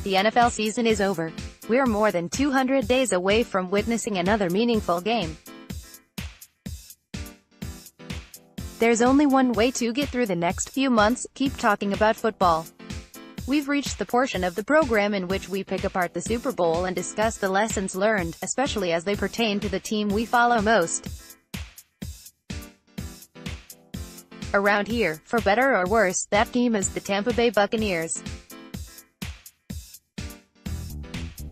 The NFL season is over. We're more than 200 days away from witnessing another meaningful game. There's only one way to get through the next few months: keep talking about football. We've reached the portion of the program in which we pick apart the Super Bowl and discuss the lessons learned, especially as they pertain to the team we follow most. Around here, for better or worse, that team is the Tampa Bay Buccaneers.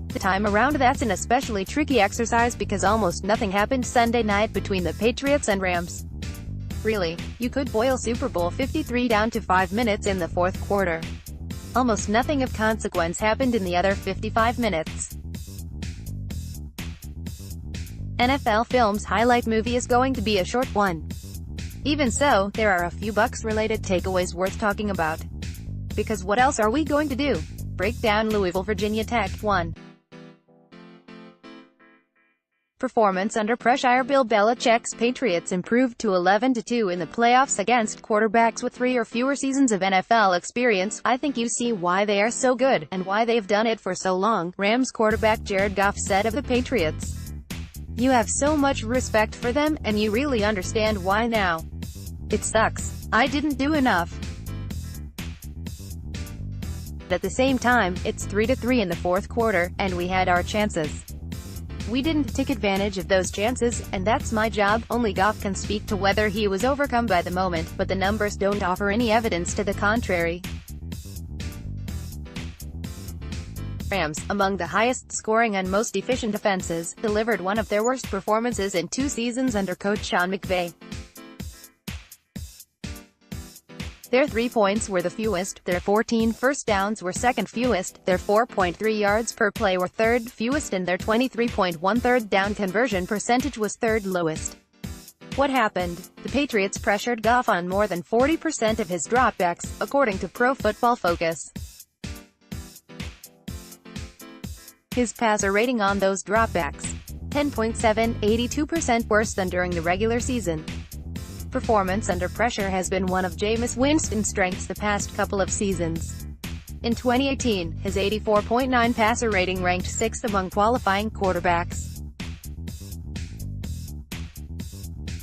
The time around, that's an especially tricky exercise because almost nothing happened Sunday night between the Patriots and Rams. Really, you could boil Super Bowl 53 down to 5 minutes in the fourth quarter. Almost nothing of consequence happened in the other 55 minutes. NFL Films highlight movie is going to be a short one. Even so, there are a few Bucs-related takeaways worth talking about. Because what else are we going to do? Break down Louisville Virginia Tech 1. Performance under pressure. Bill Belichick's Patriots improved to 11-2 in the playoffs against quarterbacks with 3 or fewer seasons of NFL experience. I think you see why they are so good, and why they've done it for so long, Rams quarterback Jared Goff said of the Patriots. You have so much respect for them, and you really understand why now. It sucks. I didn't do enough. At the same time, it's 3-3 in the fourth quarter, and we had our chances. We didn't take advantage of those chances, and that's my job. Only Goff can speak to whether he was overcome by the moment, but the numbers don't offer any evidence to the contrary. Rams, among the highest scoring and most efficient offenses, delivered one of their worst performances in 2 seasons under coach Sean McVay. Their 3 points were the fewest, their 14 first downs were second fewest, their 4.3 yards per play were third fewest, and their 23.1 third down conversion percentage was third lowest. What happened? The Patriots pressured Goff on more than 40% of his dropbacks, according to Pro Football Focus. His passer rating on those dropbacks: 10.7, 82% worse than during the regular season. Performance under pressure has been one of Jameis Winston's strengths the past couple of seasons. In 2018, his 84.9 passer rating ranked 6th among qualifying quarterbacks.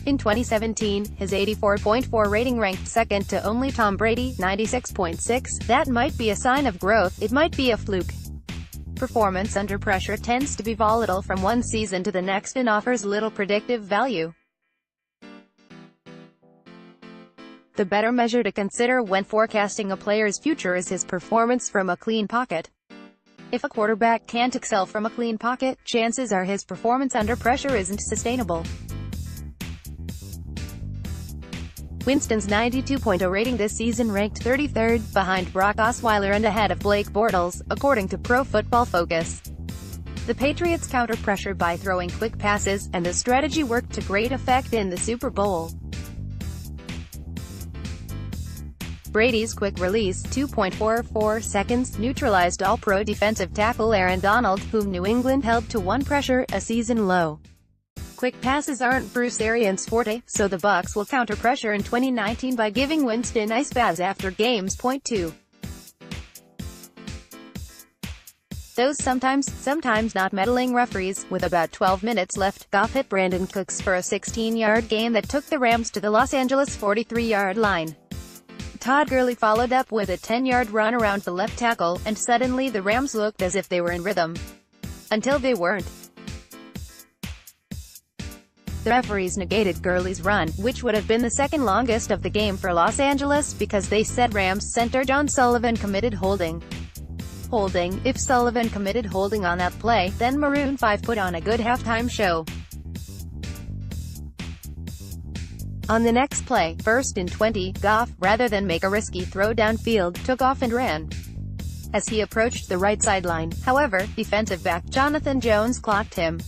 In 2017, his 84.4 rating ranked 2nd to only Tom Brady, 96.6. That might be a sign of growth, it might be a fluke. Performance under pressure tends to be volatile from one season to the next and offers little predictive value. The better measure to consider when forecasting a player's future is his performance from a clean pocket. If a quarterback can't excel from a clean pocket, chances are his performance under pressure isn't sustainable. Winston's 92.0 rating this season ranked 33rd, behind Brock Osweiler and ahead of Blake Bortles, according to Pro Football Focus. The Patriots counter-pressure by throwing quick passes, and the strategy worked to great effect in the Super Bowl. Brady's quick release, 2.44 seconds, neutralized All-Pro defensive tackle Aaron Donald, whom New England held to 1 pressure, a season low. Quick passes aren't Bruce Arians' forte, so the Bucs will counter pressure in 2019 by giving Winston ice baths after games. Point 2. Those sometimes not meddling referees. With about 12 minutes left, Goff hit Brandon Cooks for a 16-yard gain that took the Rams to the Los Angeles 43-yard line. Todd Gurley followed up with a 10-yard run around the left tackle, and suddenly the Rams looked as if they were in rhythm. Until they weren't. The referees negated Gurley's run, which would have been the second longest of the game for Los Angeles, because they said Rams center John Sullivan committed holding. If Sullivan committed holding on that play, then Maroon 5 put on a good halftime show. On the next play, 1st and 20, Goff, rather than make a risky throw downfield, took off and ran. As he approached the right sideline, however, defensive back Jonathan Jones clocked him.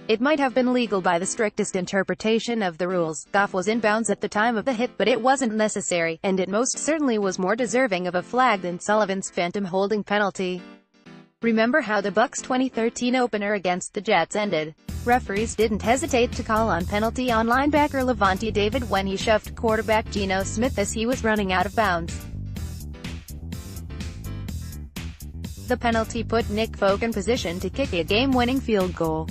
It might have been legal by the strictest interpretation of the rules. Goff was in bounds at the time of the hit, but it wasn't necessary, and it most certainly was more deserving of a flag than Sullivan's phantom holding penalty. Remember how the Bucs' 2013 opener against the Jets ended? Referees didn't hesitate to call on penalty on linebacker Levante David when he shoved quarterback Geno Smith as he was running out of bounds. The penalty put Nick Folk in position to kick a game-winning field goal.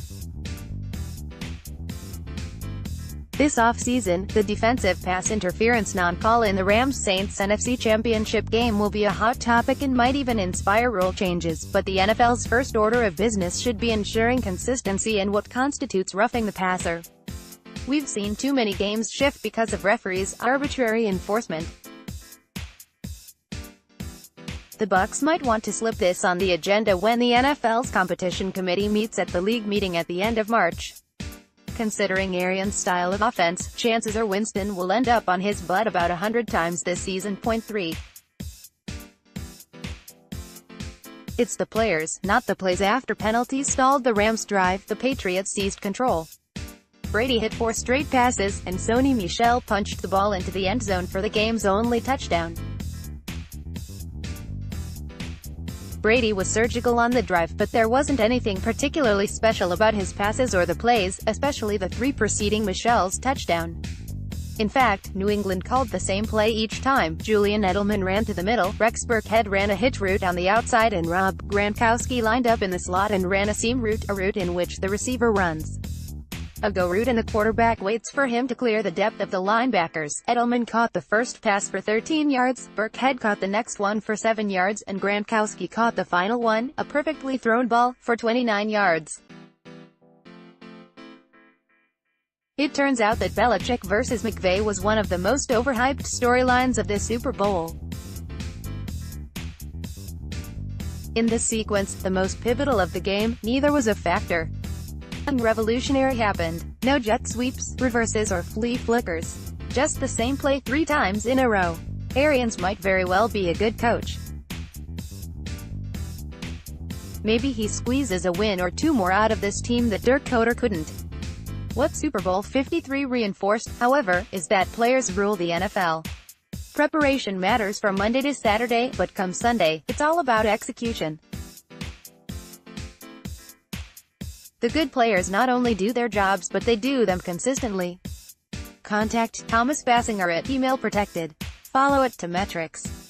This offseason, the defensive pass interference non-call in the Rams-Saints NFC Championship game will be a hot topic and might even inspire rule changes, but the NFL's first order of business should be ensuring consistency in what constitutes roughing the passer. We've seen too many games shift because of referees' arbitrary enforcement. The Bucs might want to slip this on the agenda when the NFL's competition committee meets at the league meeting at the end of March. Considering Arians' style of offense, chances are Winston will end up on his butt about 100 times this season. Point 3. It's the players, not the plays. After penalties stalled the Rams' drive, the Patriots seized control. Brady hit 4 straight passes, and Sony Michel punched the ball into the end zone for the game's only touchdown. Brady was surgical on the drive, but there wasn't anything particularly special about his passes or the plays, especially the 3 preceding Michel's touchdown. In fact, New England called the same play each time. Julian Edelman ran to the middle, Rex Burkhead ran a hitch route on the outside, and Rob Gronkowski lined up in the slot and ran a seam route, a route in which the receiver runs a go route and the quarterback waits for him to clear the depth of the linebackers. Edelman caught the first pass for 13 yards, Burkhead caught the next one for 7 yards, and Gronkowski caught the final one, a perfectly thrown ball, for 29 yards. It turns out that Belichick vs. McVay was one of the most overhyped storylines of this Super Bowl. In this sequence, the most pivotal of the game, neither was a factor. Nothing revolutionary happened. No jet sweeps, reverses or flea flickers. Just the same play 3 times in a row. Arians might very well be a good coach. Maybe he squeezes a win or 2 more out of this team that Dirk Koetter couldn't. What Super Bowl 53 reinforced, however, is that players rule the NFL. Preparation matters from Monday to Saturday, but come Sunday, it's all about execution. The good players not only do their jobs but they do them consistently. Contact Thomas Bassinger at email protected. Follow @ToMetrics.